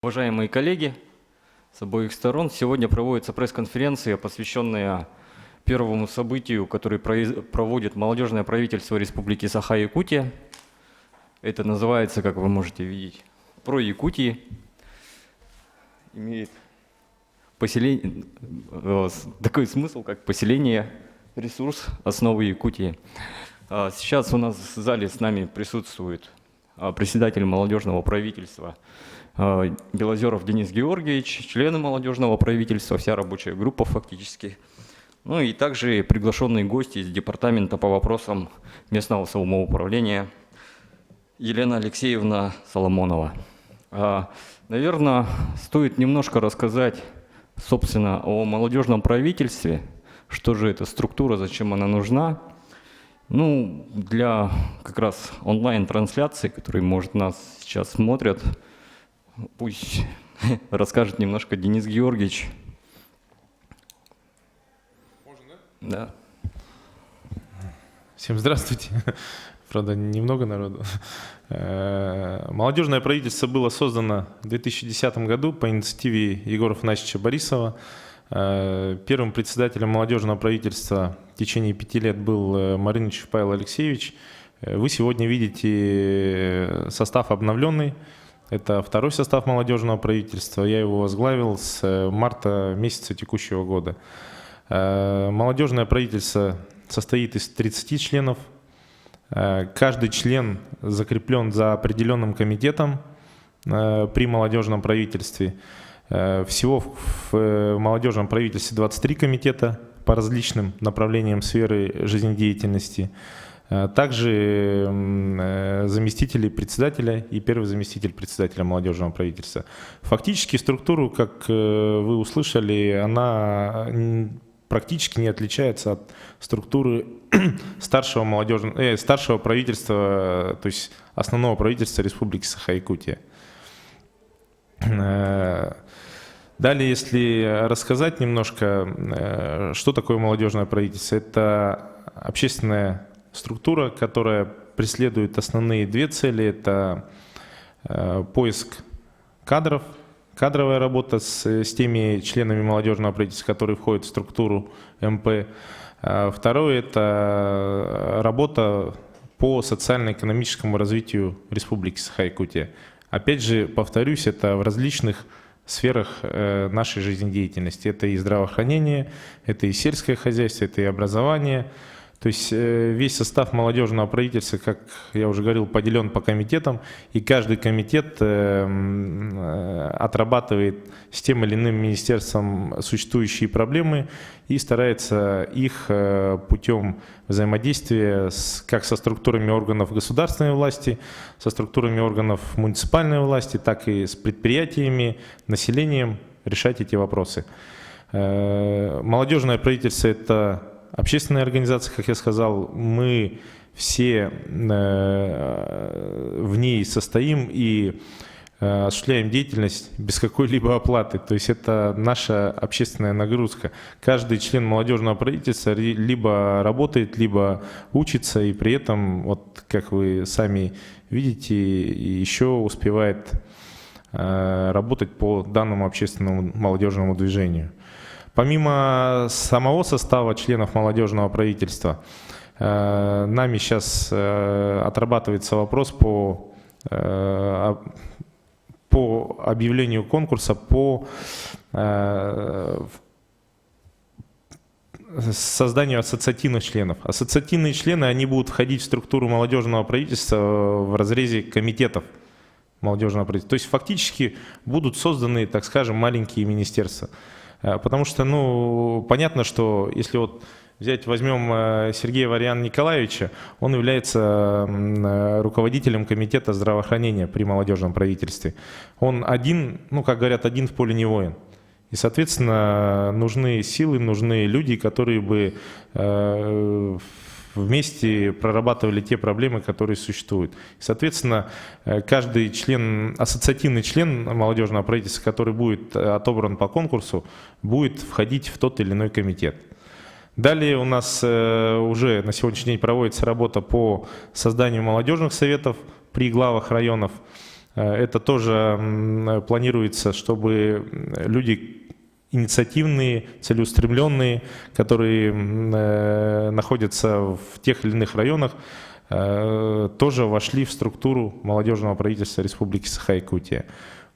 Уважаемые коллеги с обоих сторон, сегодня проводится пресс-конференция, посвященная первому событию, который проводит молодежное правительство Республики Саха-Якутия. Это называется, как вы можете видеть, «Про Якутии». Имеет такой смысл, как поселение, ресурс, основы Якутии. Сейчас у нас в зале с нами присутствует председатель молодежного правительства Белозеров Денис Георгиевич, члены молодежного правительства, вся рабочая группа фактически. Ну и также приглашенные гости из департамента по вопросам местного самоуправления Елена Алексеевна Соломонова. Наверное, стоит немножко рассказать, собственно, о молодежном правительстве, что же это структура, зачем она нужна. Ну, для как раз онлайн-трансляции, которые, может, нас сейчас смотрят, пусть расскажет немножко Денис Георгиевич. Можно, да? Да. Всем здравствуйте. Правда, немного народу. Молодежное правительство было создано в 2010 году по инициативе Егора Афанасьевича Борисова. Первым председателем молодежного правительства в течение 5 лет был Мариничев Павел Алексеевич. Вы сегодня видите состав обновленный. Это второй состав молодежного правительства. Я его возглавил с марта месяца текущего года. Молодежное правительство состоит из 30 членов. Каждый член закреплен за определенным комитетом при молодежном правительстве. Всего в молодежном правительстве 23 комитета по различным направлениям сферы жизнедеятельности. Также заместители председателя и первый заместитель председателя молодежного правительства. Фактически структуру, как вы услышали, она практически не отличается от структуры старшего правительства, то есть основного правительства Республики Саха-Якутия. Далее, если рассказать немножко, что такое молодежное правительство, это общественная структура, которая преследует основные две цели. Это поиск кадров, кадровая работа с теми членами молодежного правительства, которые входят в структуру МП. Второе – это работа по социально-экономическому развитию Республики Саха-Якутия. Опять же, повторюсь, это в различных сферах нашей жизнедеятельности. Это и здравоохранение, это и сельское хозяйство, это и образование. То есть весь состав молодежного правительства, как я уже говорил, поделен по комитетам, и каждый комитет отрабатывает с тем или иным министерством существующие проблемы и старается их путем взаимодействия как со структурами органов государственной власти, со структурами органов муниципальной власти, так и с предприятиями, населением решать эти вопросы. Молодежное правительство – это общественная организация, как я сказал, мы все в ней состоим и осуществляем деятельность без какой-либо оплаты. То есть это наша общественная нагрузка. Каждый член молодежного правительства либо работает, либо учится, и при этом, вот как вы сами видите, еще успевает работать по данному общественному молодежному движению. Помимо самого состава членов молодежного правительства, нами сейчас отрабатывается вопрос по объявлению конкурса по созданию ассоциативных членов. Ассоциативные члены, они будут входить в структуру молодежного правительства в разрезе комитетов молодежного правительства. То есть фактически будут созданы, так скажем, маленькие министерства. Потому что, понятно, что если возьмем Сергея Вариана Николаевича, он является руководителем комитета здравоохранения при молодежном правительстве. Он один, как говорят, один в поле не воин. И, соответственно, нужны силы, нужны люди, которые бы вместе прорабатывали те проблемы, которые существуют. Соответственно, каждый ассоциативный член молодежного правительства, который будет отобран по конкурсу, будет входить в тот или иной комитет. Далее у нас уже на сегодняшний день проводится работа по созданию молодежных советов при главах районов. Это тоже планируется, чтобы люди инициативные, целеустремленные, которые находятся в тех или иных районах, тоже вошли в структуру молодежного правительства Республики Саха-Якутия.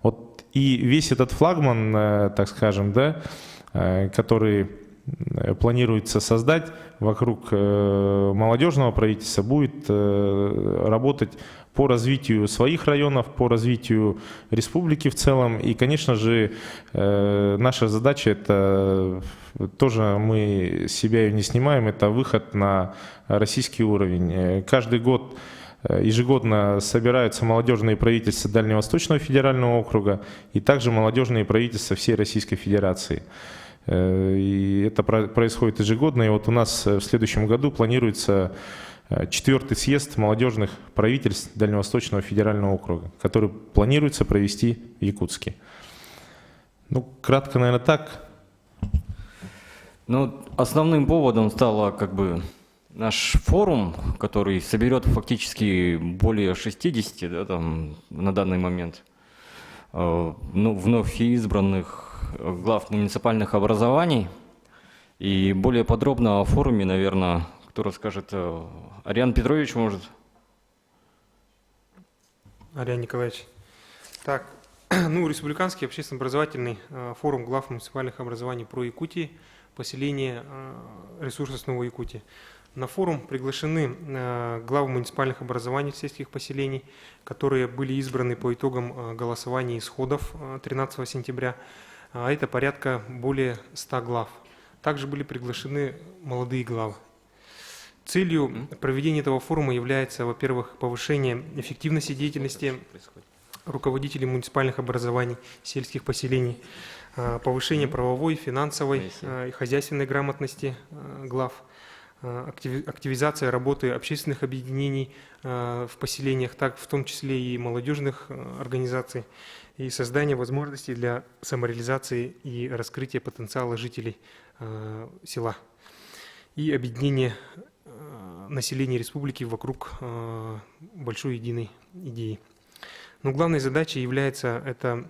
Вот и весь этот флагман, так скажем, да, который планируется создать вокруг молодежного правительства, будет работать по развитию своих районов, по развитию республики в целом. И, конечно же, наша задача, это тоже мы с себя ее не снимаем, это выход на российский уровень. Каждый год ежегодно собираются молодежные правительства Дальневосточного федерального округа и также молодежные правительства всей Российской Федерации. И это происходит ежегодно. И вот у нас в следующем году планируется 4-й съезд молодежных правительств Дальневосточного федерального округа, который планируется провести в Якутске. Ну, кратко, наверное, так. Ну, основным поводом стало как бы наш форум, который соберет фактически более 60, да, там, на данный момент, вновь избранных глав муниципальных образований. И более подробно о форуме, наверное, кто расскажет, Ариан Петрович, может? Ариан Николаевич. Так, Республиканский общественно-образовательный форум глав муниципальных образований про Якутии, поселение ресурсов Новой Якутии. На форум приглашены главы муниципальных образований сельских поселений, которые были избраны по итогам голосования исходов 13 сентября. Это порядка более 100 глав. Также были приглашены молодые главы. Целью проведения этого форума является, во-первых, повышение эффективности деятельности руководителей муниципальных образований сельских поселений, повышение правовой, финансовой и хозяйственной грамотности глав, активизация работы общественных объединений в поселениях, так в том числе и молодежных организаций, и создание возможностей для самореализации и раскрытия потенциала жителей села, и объединение населения республики вокруг большой единой идеи. Но главной задачей является это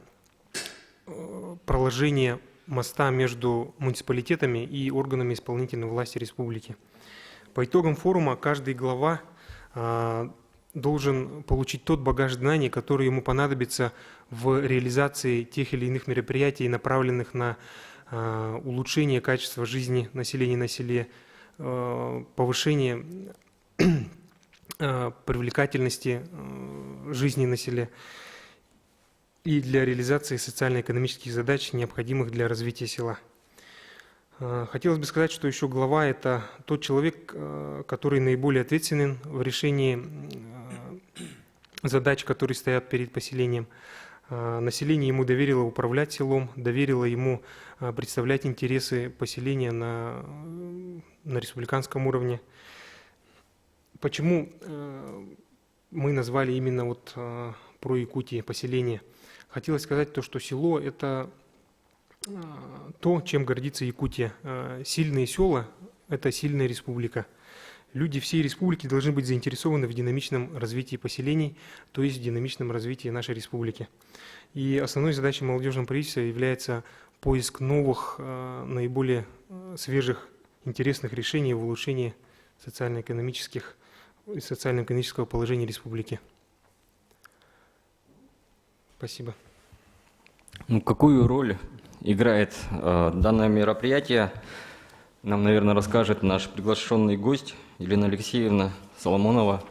проложение моста между муниципалитетами и органами исполнительной власти республики. По итогам форума каждый глава должен получить тот багаж знаний, который ему понадобится в реализации тех или иных мероприятий, направленных на улучшение качества жизни населения на селе, повышение привлекательности жизни на селе и для реализации социально-экономических задач, необходимых для развития села. Хотелось бы сказать, что еще глава – это тот человек, который наиболее ответственен в решении задач, которые стоят перед поселением. Население ему доверило управлять селом, доверило ему представлять интересы поселения на республиканском уровне. Почему мы назвали именно вот про Якутию поселение? Хотелось сказать то, что село – это то, чем гордится Якутия. Сильные села – это сильная республика. Люди всей республики должны быть заинтересованы в динамичном развитии поселений, то есть в динамичном развитии нашей республики. И основной задачей молодежного правительства является поиск новых, наиболее свежих, интересных решений в улучшении социально-экономического положения республики. Спасибо. Какую роль играет данное мероприятие, нам, наверное, расскажет наш приглашенный гость Елена Алексеевна Соломонова.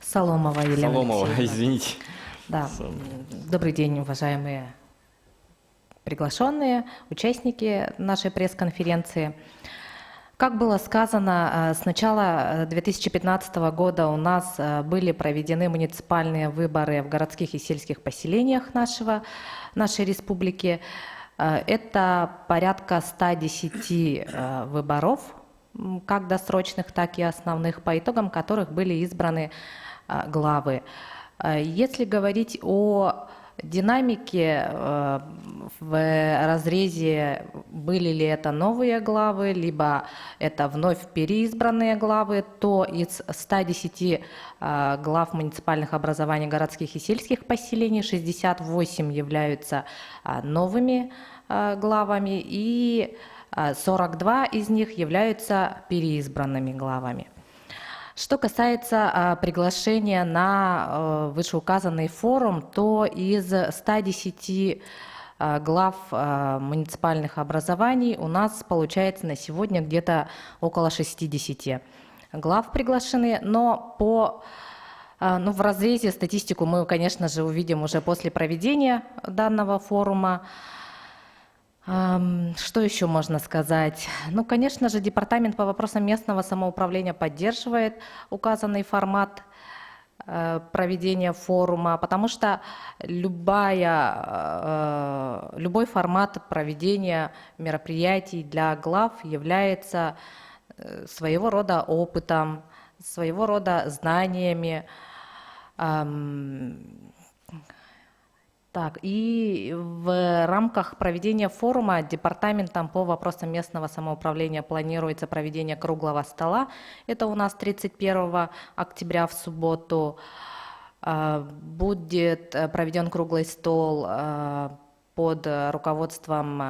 Соломова Елена Алексеевна. Извините. Да. Добрый день, уважаемые приглашенные, участники нашей пресс-конференции. Как было сказано, с начала 2015 года у нас были проведены муниципальные выборы в городских и сельских поселениях нашей республики. Это порядка 110 выборов, как досрочных, так и основных, по итогам которых были избраны главы. Если говорить о динамики в разрезе, были ли это новые главы, либо это вновь переизбранные главы, то из 110 глав муниципальных образований городских и сельских поселений 68 являются новыми главами, и 42 из них являются переизбранными главами. Что касается приглашения на вышеуказанный форум, то из 110 глав муниципальных образований у нас получается на сегодня где-то около 60 глав приглашены, но в разрезе статистику мы, конечно же, увидим уже после проведения данного форума. Что еще можно сказать? Ну, конечно же, Департамент по вопросам местного самоуправления поддерживает указанный формат проведения форума, потому что любой формат проведения мероприятий для глав является своего рода опытом, своего рода знаниями. Так, и в рамках проведения форума Департаментом по вопросам местного самоуправления планируется проведение круглого стола. Это у нас 31 октября в субботу. Будет проведен круглый стол под руководством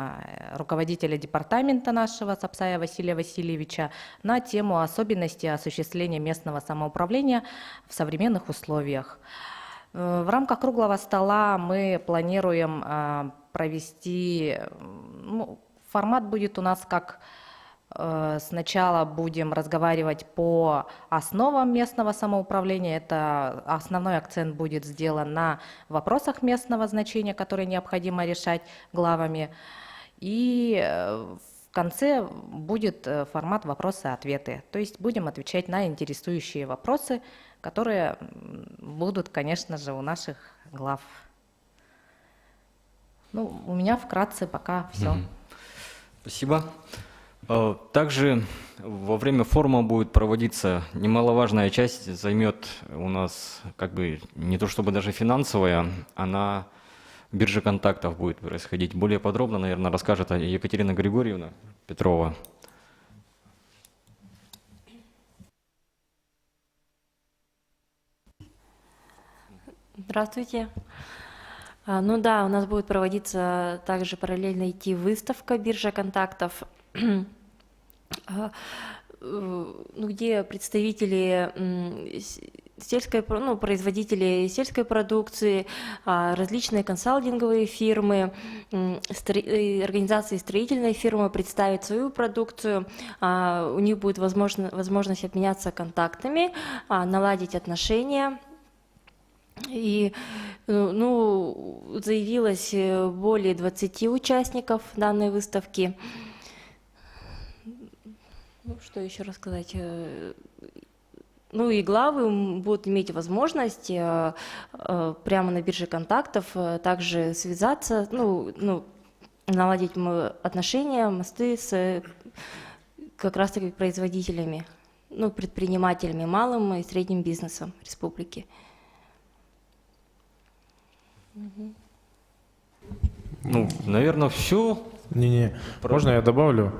руководителя департамента нашего Сапсая Василия Васильевича на тему особенностей осуществления местного самоуправления в современных условиях. В рамках круглого стола мы планируем провести, формат будет у нас как сначала будем разговаривать по основам местного самоуправления, это основной акцент будет сделан на вопросах местного значения, которые необходимо решать главами, и в конце будет формат вопросы-ответы, то есть будем отвечать на интересующие вопросы, которые будут, конечно же, у наших глав. Ну, у меня вкратце пока все. Спасибо. Также во время форума будет проводиться немаловажная часть, займет у нас как бы не то чтобы даже финансовая, а на бирже контактов будет происходить. Более подробно, наверное, расскажет Екатерина Григорьевна Петрова. Здравствуйте. Ну да, у нас будет проводиться также параллельно идти выставка биржа контактов, где представители производители сельской продукции, различные консалтинговые фирмы, организации строительной фирмы представят свою продукцию. У них будет возможность обменяться контактами, наладить отношения. И заявилось более 20 участников данной выставки. Что еще рассказать? И главы будут иметь возможность прямо на бирже контактов также связаться, наладить отношения, мосты с как раз-таки производителями, предпринимателями, малым и средним бизнесом республики. Наверное, все. Можно я добавлю?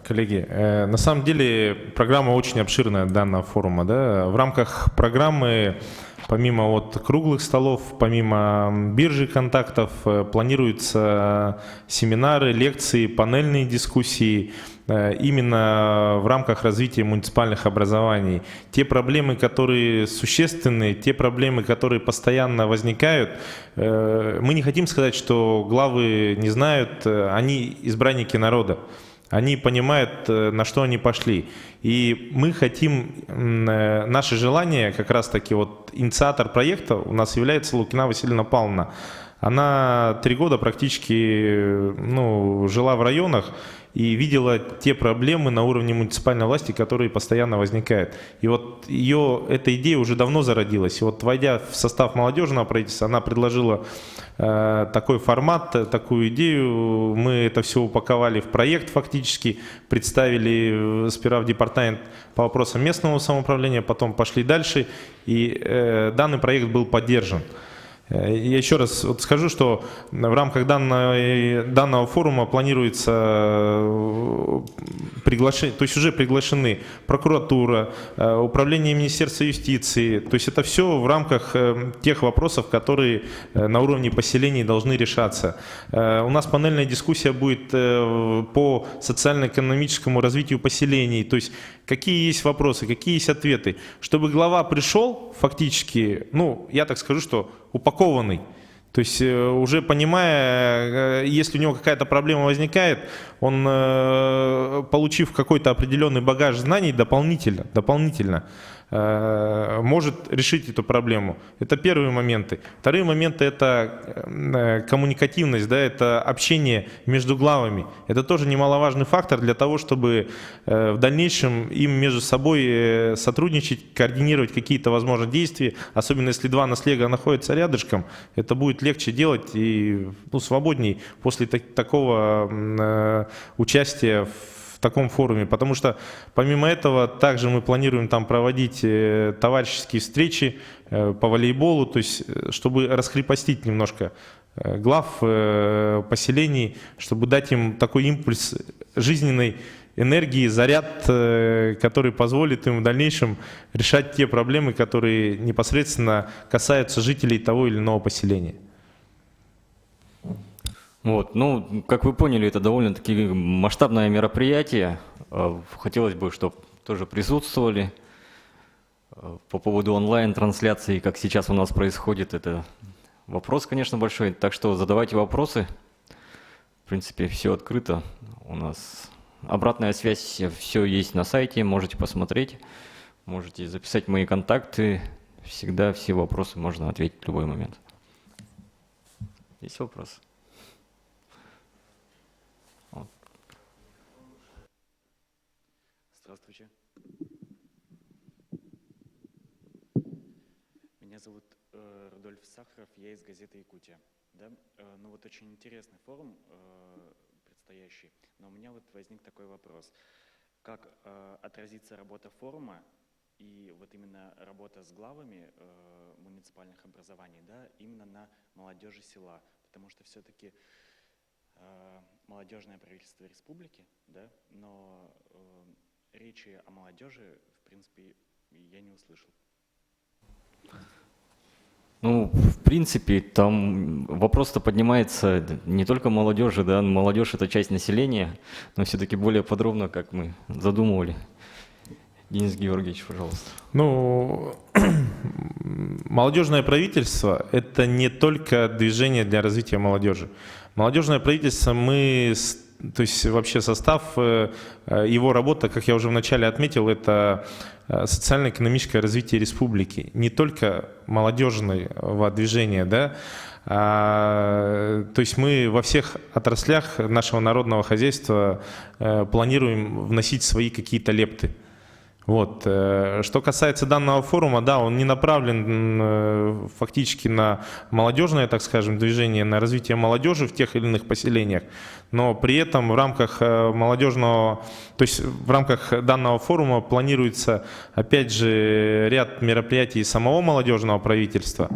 Коллеги, на самом деле программа очень обширная данного форума. Да? В рамках программы, помимо круглых столов, помимо биржи контактов, планируются семинары, лекции, панельные дискуссии именно в рамках развития муниципальных образований. Те проблемы, которые существенны, те проблемы, которые постоянно возникают, мы не хотим сказать, что главы не знают, они избранники народа. Они понимают, на что они пошли. И мы хотим, наше желание, как раз таки инициатор проекта у нас является Лукина Васильевна Павловна. Она 3 года практически жила в районах и видела те проблемы на уровне муниципальной власти, которые постоянно возникают. И эта идея уже давно зародилась. И войдя в состав молодежного правительства, она предложила такой формат, такую идею. Мы это все упаковали в проект фактически, представили сперва в департамент по вопросам местного самоуправления, потом пошли дальше, и данный проект был поддержан. Я еще раз вот скажу, что в рамках данного форума планируется приглашение, то есть уже приглашены прокуратура, управление Министерства юстиции. То есть это все в рамках тех вопросов, которые на уровне поселений должны решаться. У нас панельная дискуссия будет по социально-экономическому развитию поселений. То есть какие есть вопросы, какие есть ответы. Чтобы глава пришел фактически, ну, я так скажу, что упакованный. То есть уже понимая, если у него какая-то проблема возникает, он, получив какой-то определенный багаж знаний дополнительно может решить эту проблему. Это первые моменты. Вторые моменты – это коммуникативность, да, это общение между главами. Это тоже немаловажный фактор для того, чтобы в дальнейшем им между собой сотрудничать, координировать какие-то, возможно, действия. Особенно если два наслега находятся рядышком, это будет легче делать и, ну, свободней после такого участия в таком форуме, потому что помимо этого также мы планируем там проводить товарищеские встречи по волейболу, то есть чтобы раскрепостить немножко глав поселений, чтобы дать им такой импульс жизненной энергии, заряд, который позволит им в дальнейшем решать те проблемы, которые непосредственно касаются жителей того или иного поселения. Вот, ну, как вы поняли, это довольно-таки масштабное мероприятие. Хотелось бы, чтобы тоже присутствовали. По поводу онлайн-трансляции, как сейчас у нас происходит, это вопрос, конечно, большой. Так что задавайте вопросы. В принципе, все открыто. У нас обратная связь, все есть на сайте, можете посмотреть. Можете записать мои контакты. Всегда все вопросы можно ответить в любой момент. Есть вопросы? Здравствуйте. Меня зовут Рудольф Сахаров, я из газеты «Якутия». Да? Ну вот очень интересный форум предстоящий, но у меня вот возник такой вопрос. Как отразится работа форума и вот именно работа с главами муниципальных образований, да, именно на молодежи села? Потому что все-таки молодежное правительство республики, да, но речи о молодежи, в принципе, я не услышал. Ну, в принципе, там вопрос-то поднимается не только молодежи, да, молодежь – это часть населения, но все-таки более подробно, как мы задумывали. Денис Георгиевич, пожалуйста. Ну, молодежное правительство – это не только движение для развития молодежи. Молодежное правительство то есть вообще состав, его работа, как я уже вначале отметил, это социально-экономическое развитие республики. Не только молодежного движения, да, то есть мы во всех отраслях нашего народного хозяйства планируем вносить свои какие-то лепты. Вот. Что касается данного форума, да, он не направлен фактически на молодежное, так скажем, движение, на развитие молодежи в тех или иных поселениях, но при этом в рамках молодежного, то есть в рамках данного форума планируется, опять же, ряд мероприятий самого молодежного правительства.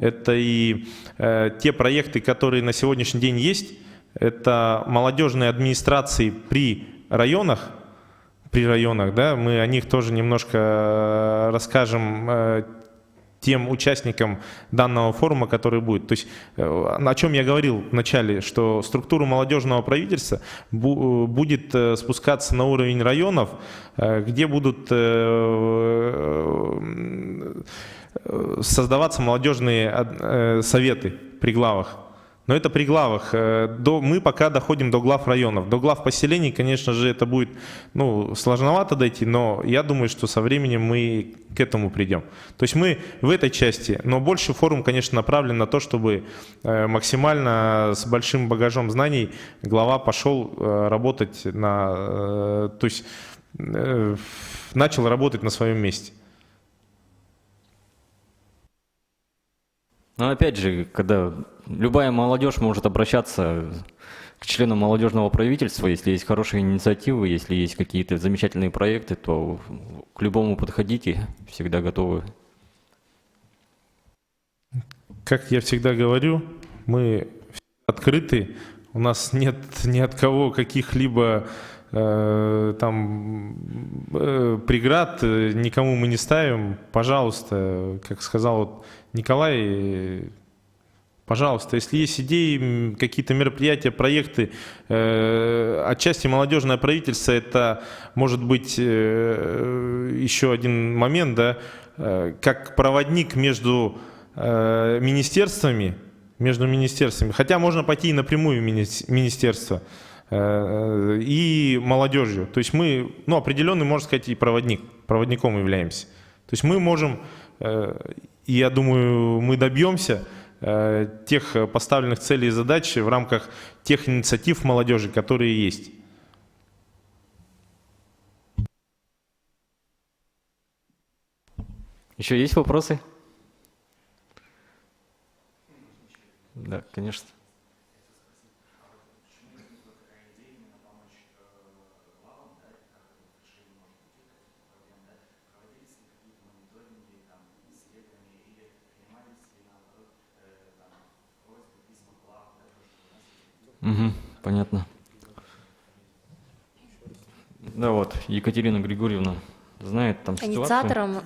Это и те проекты, которые на сегодняшний день есть, это молодежные администрации при районах, да, мы о них тоже немножко расскажем тем участникам данного форума, который будет. То есть, о чем я говорил в начале, что структура молодежного правительства будет спускаться на уровень районов, где будут создаваться молодежные советы при главах. Но это при главах. Мы пока доходим до глав районов. До глав поселений, конечно же, это будет сложновато дойти, но я думаю, что со временем мы к этому придем. То есть мы в этой части, но больше форум, конечно, направлен на то, чтобы максимально с большим багажом знаний глава пошел работать то есть начал работать на своем месте. Но опять же, когда любая молодежь может обращаться к членам молодежного правительства, если есть хорошие инициативы, если есть какие-то замечательные проекты, то к любому подходите, всегда готовы. Как я всегда говорю, мы открыты, у нас нет ни от кого каких-либо преград, никому мы не ставим. Пожалуйста, как сказал вот Николай, пожалуйста, если есть идеи, какие-то мероприятия, проекты, отчасти молодежное правительство, это может быть еще один момент, да, как проводник между министерствами, хотя можно пойти и напрямую в министерство и молодежью. То есть мы, определенный, можно сказать, и проводником являемся. То есть мы можем, и я думаю, мы добьемся тех поставленных целей и задач в рамках тех инициатив молодежи, которые есть. Еще есть вопросы? Да, конечно. Угу, понятно. Да, вот, Екатерина Григорьевна знает там ситуацию. Инициатором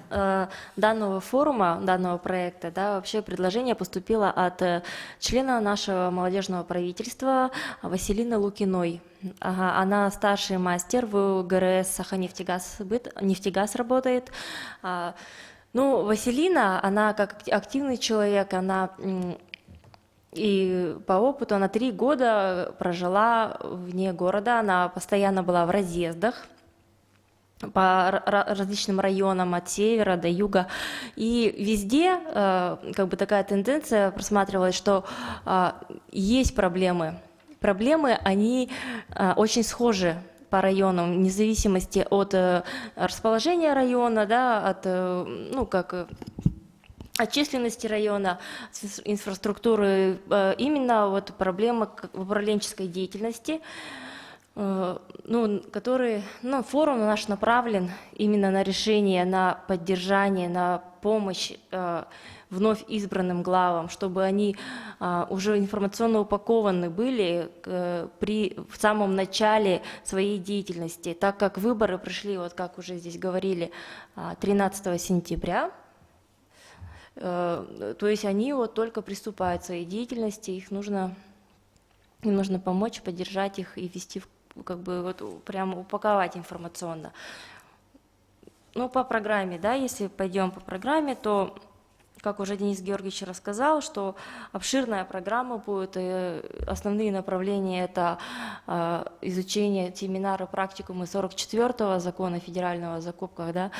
данного форума, данного проекта, да, вообще предложение поступило от члена нашего молодежного правительства Василины Лукиной. Она старший мастер в ГРС Саханефтегаз работает. Василина, она как активный человек, она и по опыту она 3 года прожила вне города, она постоянно была в разъездах по различным районам от севера до юга. И везде такая тенденция просматривалась, что есть проблемы. Проблемы, они очень схожи по районам, вне зависимости от расположения района, да, от численности района, инфраструктуры, именно вот проблемы управленческой деятельности, форум наш направлен именно на решение, на поддержание, на помощь вновь избранным главам, чтобы они уже информационно упакованы были в самом начале своей деятельности, так как выборы прошли, вот как уже здесь говорили, 13 сентября. То есть они вот только приступают к своей деятельности, им нужно помочь, поддержать их и вести, прямо упаковать информационно. По программе, да, если пойдем по программе, то, как уже Денис Георгиевич рассказал, что обширная программа будет, основные направления – это изучение семинара, практикумы 44-го закона федерального о закупках, да,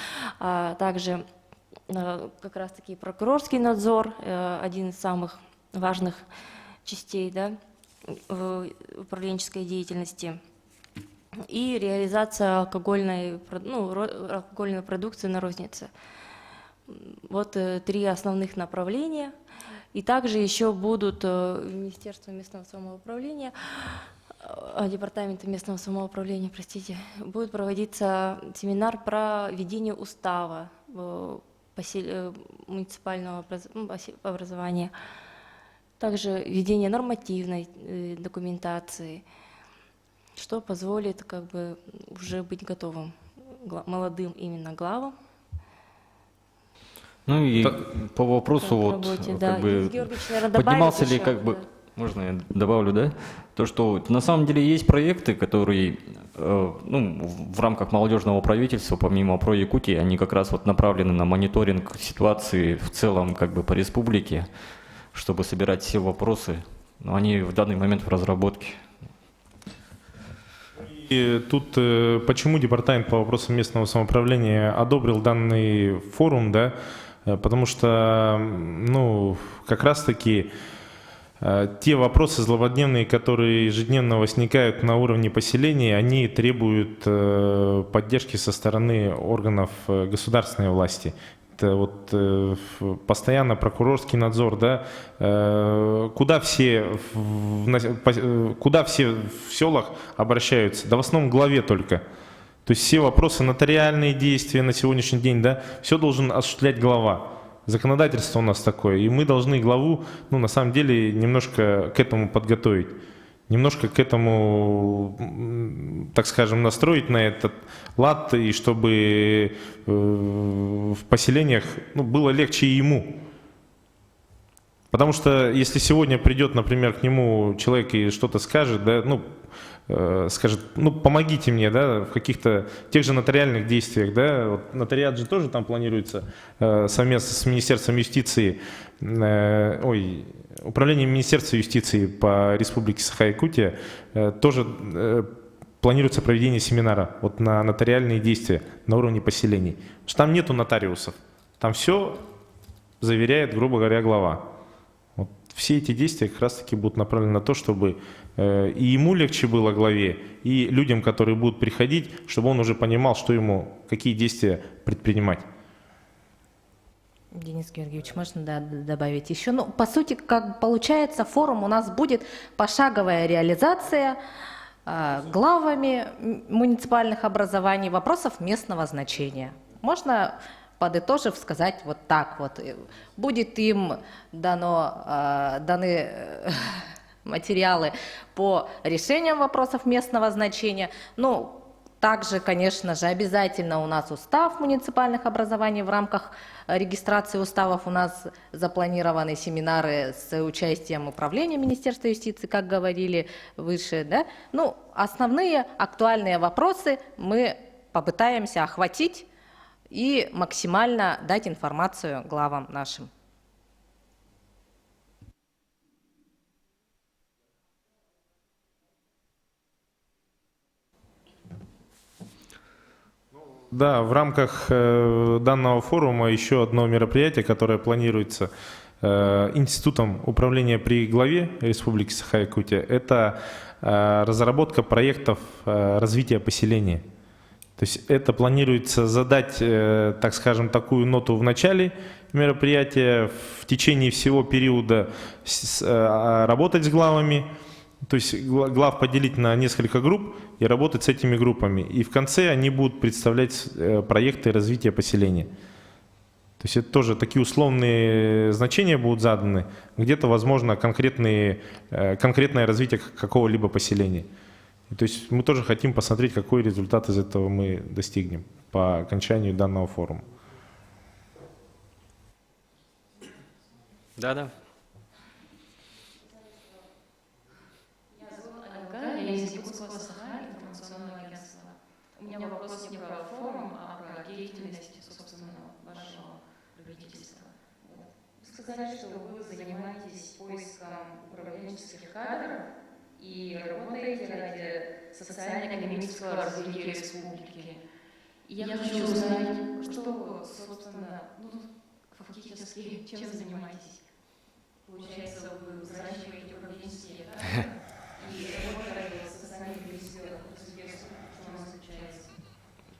также как раз-таки прокурорский надзор, один из самых важных частей, да, управленческой деятельности, и реализация алкогольной продукции на рознице. Вот 3 основных направления. И также еще будут Министерство местного самоуправления, Департамента местного самоуправления, будет проводиться семинар про ведение устава муниципального образования, также ведение нормативной документации, что позволит уже быть готовым молодым именно главам. И по вопросу работе, да. поднимался ли можно я добавлю, да? То, что на самом деле есть проекты, которые в рамках молодежного правительства, помимо про Якутии, они как раз вот направлены на мониторинг ситуации в целом по республике, чтобы собирать все вопросы. Но они в данный момент в разработке. И тут почему Департамент по вопросам местного самоуправления одобрил данный форум, да? Потому что, как раз-таки те вопросы злободневные, которые ежедневно возникают на уровне поселения, они требуют поддержки со стороны органов государственной власти. Это вот постоянно прокурорский надзор, да, куда все в селах обращаются? Да в основном к главе только. То есть все вопросы, нотариальные действия на сегодняшний день, да, все должен осуществлять глава. законодательство у нас такое, и мы должны главу, ну, на самом деле, немножко к этому подготовить, немножко к этому, так скажем, настроить на этот лад, и чтобы в поселениях, ну, было легче и ему. Потому что если сегодня придет, например, к нему человек и что-то скажет, да, ну, скажет, ну, помогите мне, да, в каких-то тех же нотариальных действиях, да, вот нотариат же тоже там планируется совместно с Министерством юстиции, Управлением Министерства юстиции по Республике Саха-Якутия тоже планируется проведение семинара вот на нотариальные действия на уровне поселений. Потому что там нету нотариусов, там все заверяет, грубо говоря, глава. Вот все эти действия как раз-таки будут направлены на то, чтобы и ему легче было главе, и людям, которые будут приходить, чтобы он уже понимал, что ему, какие действия предпринимать. Денис Георгиевич, можно добавить еще? Ну, по сути, как получается, форум у нас будет пошаговая реализация главами муниципальных образований вопросов местного значения. Можно, подытожив, сказать вот так вот. Будет им даны материалы по решениям вопросов местного значения. Ну, также, конечно же, обязательно у нас устав муниципальных образований. В рамках регистрации уставов у нас запланированы семинары с участием управления Министерства юстиции, как говорили выше. Да? Ну, основные актуальные вопросы мы попытаемся охватить и максимально дать информацию главам нашим. Да, в рамках данного форума еще одно мероприятие, которое планируется Институтом управления при главе Республики Саха-Якутия, это разработка проектов развития поселения. То есть это планируется задать, так скажем, такую ноту в начале мероприятия, в течение всего периода работать с главами. То есть глав поделить на несколько групп и работать с этими группами. И в конце они будут представлять проекты развития поселения. То есть это тоже такие условные значения будут заданы. Где-то, возможно, конкретное развитие какого-либо поселения. И то есть мы тоже хотим посмотреть, какой результат из этого мы достигнем по окончанию данного форума. Да. Я из Якутского Саха, информационного агентства. У меня вопрос не про форум, а про деятельность, собственно, вашего правительства. Вы сказали, что вы занимаетесь поиском управленческих кадров и работаете ради социально-экономического развития республики. И я хочу узнать, что вы, собственно, фактически чем занимаетесь? Получается, вы взращиваете управленческие кадры?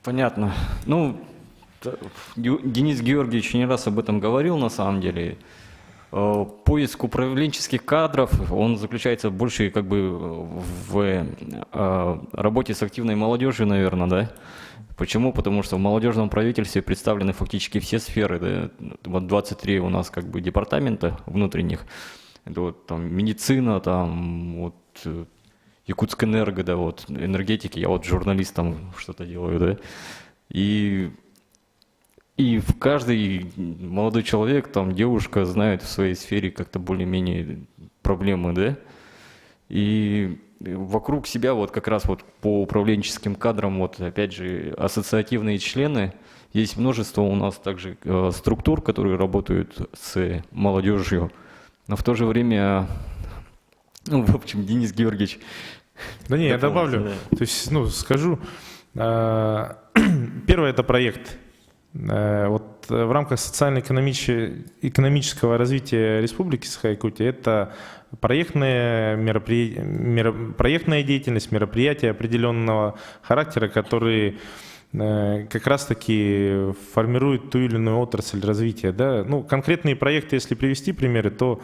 Понятно. Ну, Денис Георгиевич не раз об этом говорил, на самом деле. Поиск управленческих кадров, он заключается больше как бы в работе с активной молодежью, наверное, да? Почему? Потому что в молодежном правительстве представлены фактически все сферы, да? Вот 23 у нас как бы департамента внутренних. Это вот там медицина, там вот Якутскэнерго, да, вот энергетики, я вот журналистом что-то делаю, да. И в каждый молодой человек, там девушка знает в своей сфере как-то более-менее проблемы, да. И вокруг себя вот как раз вот по управленческим кадрам, вот опять же ассоциативные члены, есть множество у нас также структур, которые работают с молодежью. Но в то же время, ну, в общем, Денис Георгиевич... Да не, я добавлю, да. То есть, ну, скажу. Первое – это проект. Вот в рамках социально-экономического развития Республики Саха-Якутия это проектная деятельность, мероприятия определенного характера, которые как раз-таки формируют ту или иную отрасль развития. Да? Ну, конкретные проекты, если привести примеры, то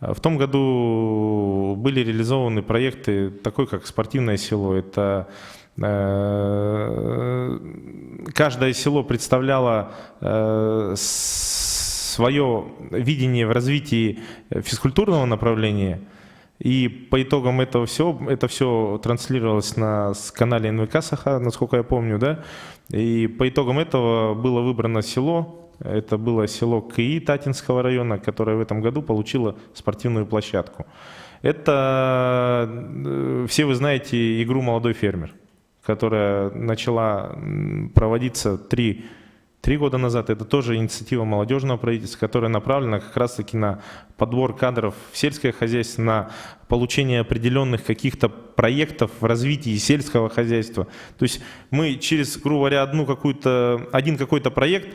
в том году были реализованы проекты, такой как спортивное село. Это каждое село представляло свое видение в развитии физкультурного направления. И по итогам этого всего, это все транслировалось на канале НВК «Саха», насколько я помню, да. И по итогам этого было выбрано село. Это было село КИ Татинского района, которое в этом году получило спортивную площадку. Это, все вы знаете, игру «Молодой фермер», которая начала проводиться 3 года назад. Это тоже инициатива молодежного правительства, которая направлена как раз-таки на подбор кадров в сельское хозяйство, на получение определенных каких-то проектов в развитии сельского хозяйства. То есть мы через, грубо говоря, один какой-то проект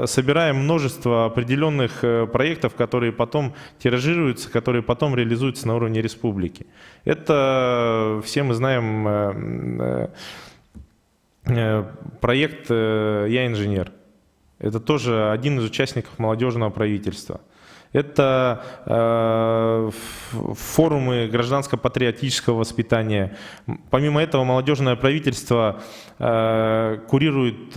собираем множество определенных проектов, которые потом тиражируются, которые потом реализуются на уровне республики. Это, все мы знаем, проект «Я инженер». Это тоже один из участников молодежного правительства. Это форумы гражданско-патриотического воспитания. Помимо этого, молодежное правительство курирует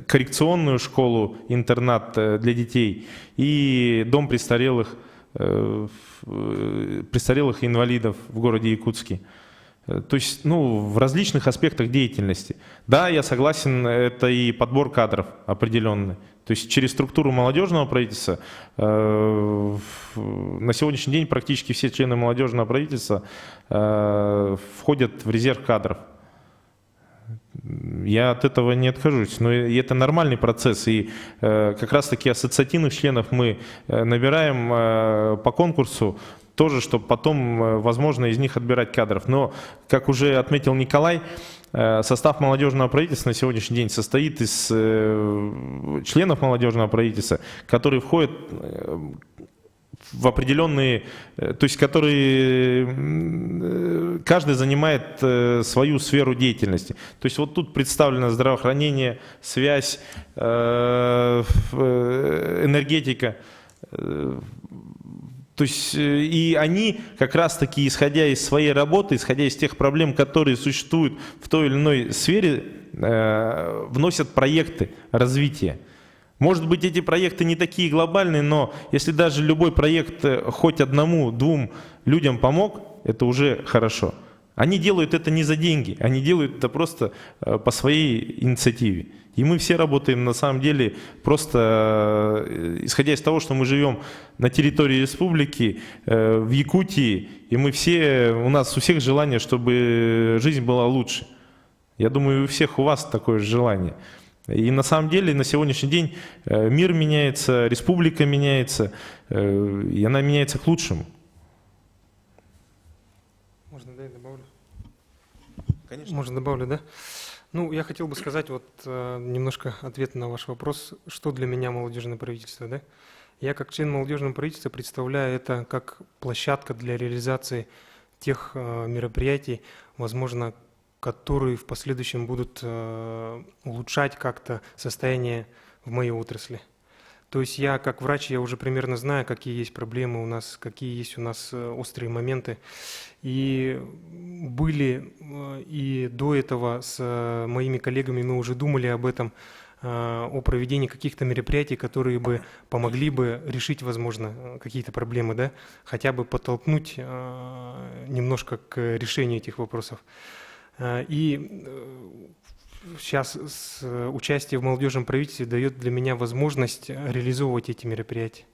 коррекционную школу-интернат для детей и дом престарелых и инвалидов в городе Якутске. То есть, в различных аспектах деятельности. Да, я согласен, это и подбор кадров определенный. То есть через структуру молодежного правительства на сегодняшний день практически все члены молодежного правительства входят в резерв кадров. Я от этого не откажусь, но это нормальный процесс. И как раз-таки ассоциативных членов мы набираем по конкурсу, тоже, чтобы потом, возможно, из них отбирать кадров. Но, как уже отметил Николай, состав молодежного правительства на сегодняшний день состоит из членов молодежного правительства, которые входят в определенные, то есть которые каждый занимает свою сферу деятельности. То есть вот тут представлено здравоохранение, связь, энергетика. То есть и они как раз-таки, исходя из своей работы, исходя из тех проблем, которые существуют в той или иной сфере, вносят проекты развития. Может быть, эти проекты не такие глобальные, но если даже любой проект хоть 1-2 людям помог, это уже хорошо. Они делают это не за деньги, они делают это просто по своей инициативе. И мы все работаем на самом деле просто исходя из того, что мы живем на территории республики, в Якутии, и у нас у всех желание, чтобы жизнь была лучше. Я думаю, у всех у вас такое же желание. И на самом деле на сегодняшний день мир меняется, республика меняется, и она меняется к лучшему. Можно, да, я добавлю? Конечно. Можно добавлю, да? Я хотел бы сказать немножко ответ на ваш вопрос, что для меня молодежное правительство, да? Я как член молодежного правительства представляю это как площадка для реализации тех мероприятий, возможно, которые в последующем будут улучшать как-то состояние в моей отрасли. То есть я как врач, я уже примерно знаю, какие есть проблемы у нас, какие есть у нас острые моменты. И были и до этого с моими коллегами мы уже думали об этом, о проведении каких-то мероприятий, которые бы помогли бы решить, возможно, какие-то проблемы, да, хотя бы подтолкнуть немножко к решению этих вопросов. И сейчас участие в молодежном правительстве дает для меня возможность реализовывать эти мероприятия.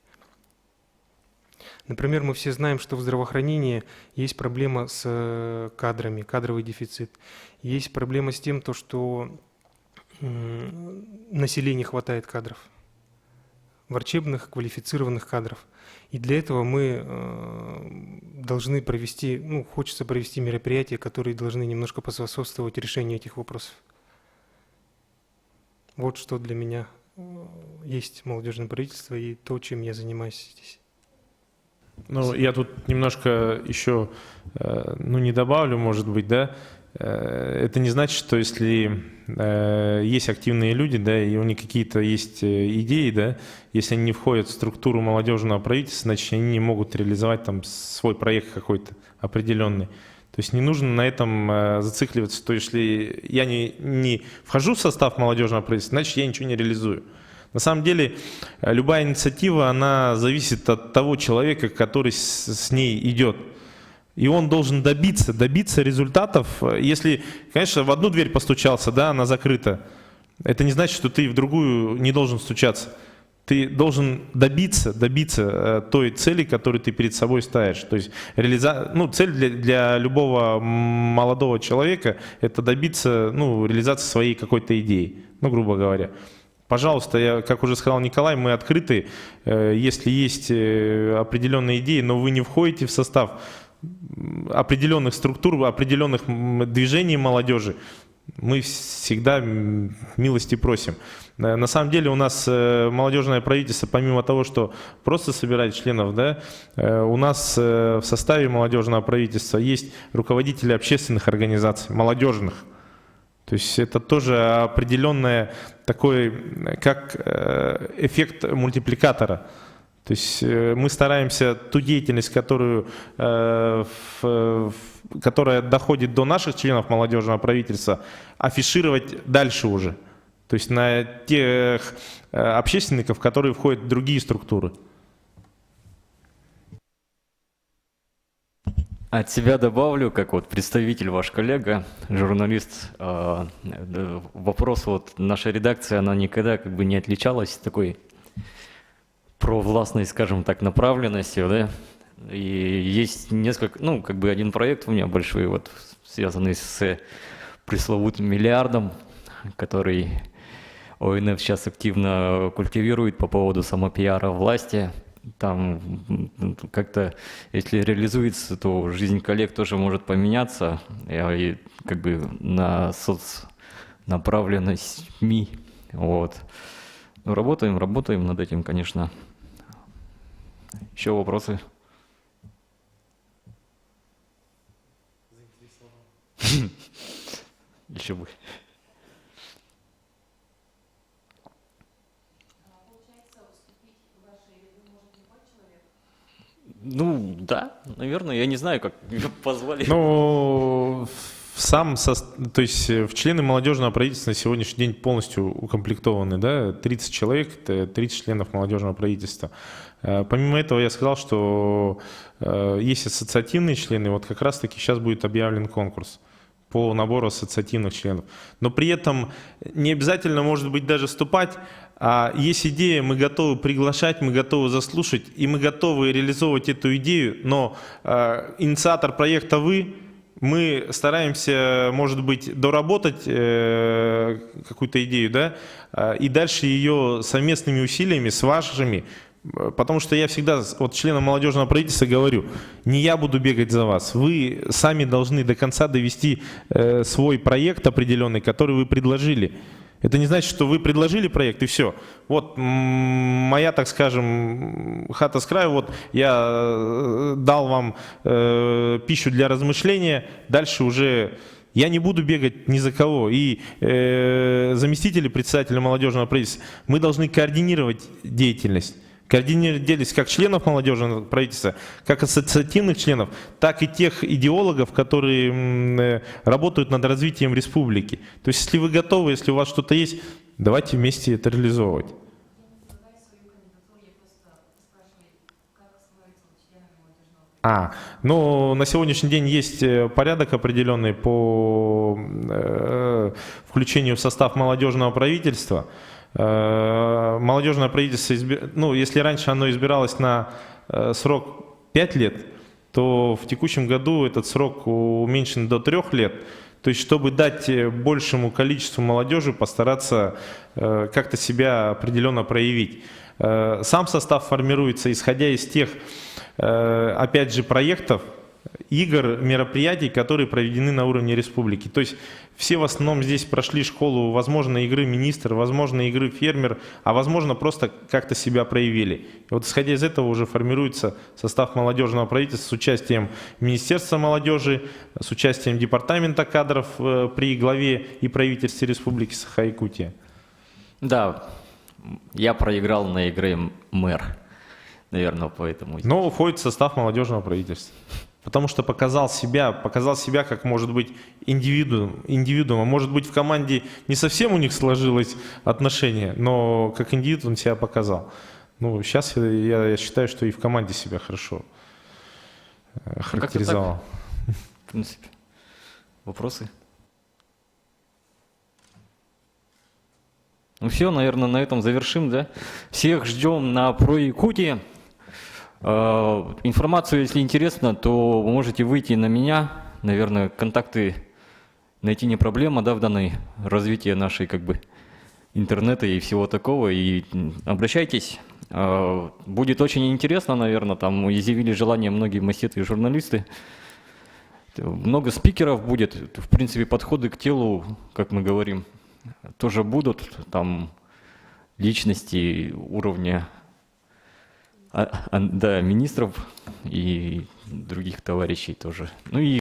Например, мы все знаем, что в здравоохранении есть проблема с кадрами, кадровый дефицит. Есть проблема с тем, что населению хватает кадров, врачебных, квалифицированных кадров. И для этого мы должны хочется провести мероприятия, которые должны немножко поспособствовать решению этих вопросов. Вот что для меня есть молодежное правительство и то, чем я занимаюсь здесь. Я тут немножко еще, не добавлю, может быть, да. Это не значит, что если есть активные люди, да, и у них какие-то есть идеи, да, если они не входят в структуру молодежного правительства, значит, они не могут реализовать там свой проект какой-то определенный. То есть не нужно на этом зацикливаться. То есть если я не вхожу в состав молодежного правительства, значит, я ничего не реализую. На самом деле, любая инициатива, она зависит от того человека, который с ней идет. И он должен добиться результатов. Если, конечно, в одну дверь постучался, да, она закрыта, это не значит, что ты в другую не должен стучаться. Ты должен добиться той цели, которую ты перед собой ставишь. То есть цель для любого молодого человека – это добиться реализации своей какой-то идеи, грубо говоря. Пожалуйста, как уже сказал Николай, мы открыты, если есть определенные идеи, но вы не входите в состав определенных структур, определенных движений молодежи, мы всегда милости просим. На самом деле у нас молодежное правительство, помимо того, что просто собирает членов, да, у нас в составе молодежного правительства есть руководители общественных организаций, молодежных. То есть это тоже определенный такой, как эффект мультипликатора. То есть мы стараемся ту деятельность, которая доходит до наших членов молодежного правительства, афишировать дальше уже. То есть на тех общественников, которые входят в другие структуры. От себя добавлю, как вот представитель, ваш коллега, журналист, вопрос, вот наша редакция, она никогда как бы не отличалась такой провластной, скажем так, направленностью, да, и есть несколько, как бы один проект у меня большой, вот, связанный с пресловутым миллиардом, который ОНФ сейчас активно культивирует по поводу самопиара власти. Там как-то, если реализуется, то жизнь коллег тоже может поменяться, и как бы на соцнаправленность СМИ. Вот. Ну, работаем над этим, конечно. Еще вопросы? Еще бы. Ну, да, наверное, я не знаю, как позвали. То есть в члены молодежного правительства на сегодняшний день полностью укомплектованы, да, 30 человек, это 30 членов молодежного правительства. Помимо этого я сказал, что есть ассоциативные члены, вот как раз-таки сейчас будет объявлен конкурс по набору ассоциативных членов. Но при этом не обязательно, может быть, даже вступать, а есть идея, мы готовы приглашать, мы готовы заслушать, и мы готовы реализовывать эту идею, но инициатор проекта вы, мы стараемся, может быть, доработать какую-то идею, да, и дальше ее совместными усилиями с вашими. Потому что я всегда вот членам молодежного правительства говорю, не я буду бегать за вас, вы сами должны до конца довести свой проект определенный, который вы предложили. Это не значит, что вы предложили проект и все. Вот моя, так скажем, хата с краю, вот я дал вам пищу для размышления, дальше уже я не буду бегать ни за кого. И заместители председателя молодежного правительства, мы должны координировать деятельность. Координировать деятельность как членов молодежного правительства, как ассоциативных членов, так и тех идеологов, которые работают над развитием республики. То есть, если вы готовы, если у вас что-то есть, давайте вместе это реализовывать. Ну, на сегодняшний день есть порядок определенный по включению в состав молодежного правительства. Молодежное правительство, если раньше оно избиралось на срок 5 лет, то в текущем году этот срок уменьшен до 3 лет. То есть, чтобы дать большему количеству молодежи постараться как-то себя определенно проявить. Сам состав формируется, исходя из тех, опять же, проектов, игр, мероприятий, которые проведены на уровне республики. То есть все в основном здесь прошли школу, возможно, игры министр, возможно, игры фермер, а возможно, просто как-то себя проявили. И вот исходя из этого уже формируется состав молодежного правительства с участием Министерства молодежи, с участием Департамента кадров при главе и правительстве Республики Саха-Якутия. Да, я проиграл на игре мэр, наверное, поэтому. Но входит в состав молодежного правительства. Потому что показал себя как может быть индивидуумом. Может быть, в команде не совсем у них сложилось отношение, но как индивид он себя показал. Ну, сейчас я считаю, что и в команде себя хорошо характеризовал. В принципе. Вопросы? Ну все, наверное, на этом завершим, да? Всех ждем на Про-Якутии. Информацию, если интересно, то вы можете выйти на меня. Наверное, контакты найти не проблема, да, в данной развитии нашей как бы интернета и всего такого. И обращайтесь. Будет очень интересно, наверное. Там изъявили желание многие массеты и журналисты. Много спикеров будет. В принципе, подходы к телу, как мы говорим, тоже будут. Там личности уровня да, министров и других товарищей тоже. Ну и